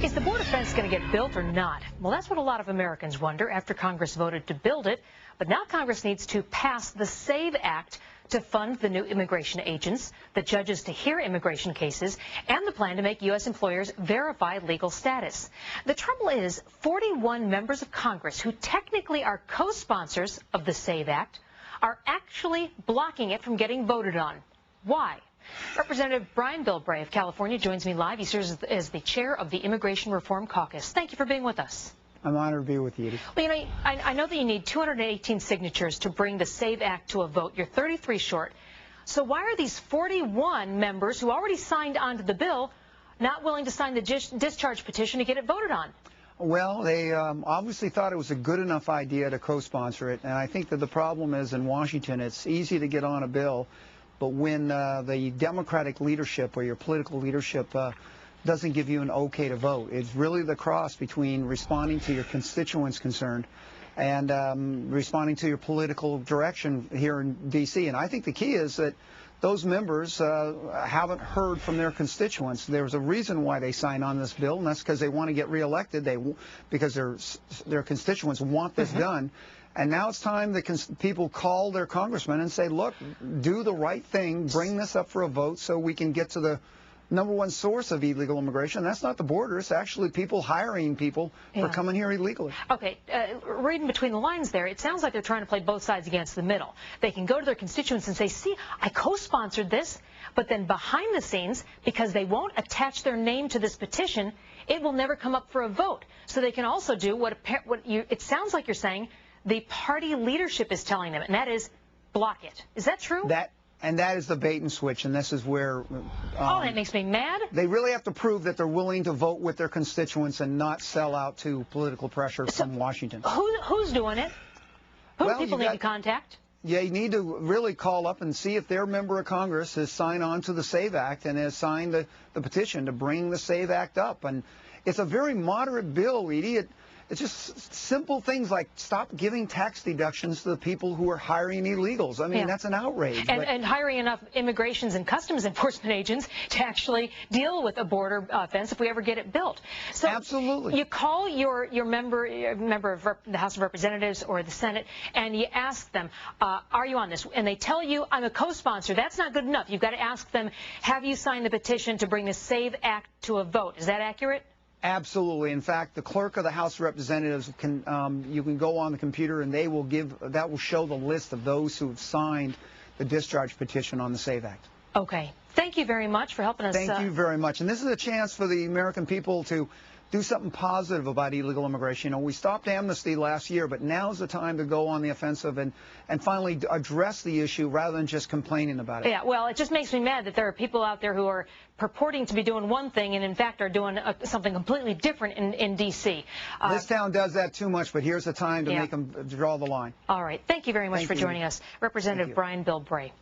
Is the border fence going to get built or not? Well, that's what a lot of Americans wonder after Congress voted to build it. But now Congress needs to pass the SAVE Act to fund the new immigration agents, the judges to hear immigration cases, and the plan to make U.S. employers verify legal status. The trouble is, 41 members of Congress who technically are co-sponsors of the SAVE Act are actually blocking it from getting voted on. Why? Representative Bilbray of California joins me live. He serves as the chair of the Immigration Reform Caucus. Thank you for being with us. I'm honored to be with you. Well, you know, I know that you need 218 signatures to bring the SAVE Act to a vote. You're 33 short. So why are these 41 members who already signed onto the bill not willing to sign the discharge petition to get it voted on? Well, they obviously thought it was a good enough idea to co-sponsor it, and I think that the problem is in Washington, it's easy to get on a bill, but when the Democratic leadership or your political leadership doesn't give you an okay to vote, it's really the cross between responding to your constituents' concern and responding to your political direction here in D.C. And I think the key is that those members haven't heard from their constituents. There's a reason why they signed on this bill, and that's because they want to get reelected. Because their constituents want this done. And now it's time that people call their congressmen and say, look, do the right thing, bring this up for a vote so we can get to the #1 source of illegal immigration. That's not the border. It's actually people hiring people for coming here illegally. Okay, reading between the lines there, it sounds like they're trying to play both sides against the middle. They can go to their constituents and say, see, I co-sponsored this, but then behind the scenes, because they won't attach their name to this petition, it will never come up for a vote. So they can also do what it sounds like you're saying the party leadership is telling them, and that is block it. Is that true? And that is the bait and switch, and this is where oh, that makes me mad. They really have to prove that they're willing to vote with their constituents and not sell out to political pressure from Washington. Who's doing it? Who do people need to contact? Yeah, you need to really call up and see if their member of Congress has signed on to the SAVE Act and has signed the petition to bring the SAVE Act up. And it's a very moderate bill, Edie. It's just simple things like stop giving tax deductions to the people who are hiring illegals. I mean, that's an outrage. And hiring enough immigrations and customs enforcement agents to actually deal with a border fence if we ever get it built. So absolutely. You call your member of the House of Representatives or the Senate, and you ask them, are you on this? And they tell you, I'm a co-sponsor. That's not good enough. You've got to ask them, have you signed the petition to bring the SAVE Act to a vote? Is that accurate? Absolutely. In fact, the clerk of the House of Representatives can you can go on the computer and that will show the list of those who have signed the discharge petition on the SAVE Act. Okay. Thank you very much for helping us. Thank you very much. And this is a chance for the American people to do something positive about illegal immigration. You know, we stopped amnesty last year, but now's the time to go on the offensive and finally address the issue rather than just complaining about it. Yeah, well, it just makes me mad that there are people out there who are purporting to be doing one thing and, in fact, are doing something completely different in D.C. This town does that too much, but here's the time to make them draw the line. All right. Thank you very much for joining us. Representative Bilbray.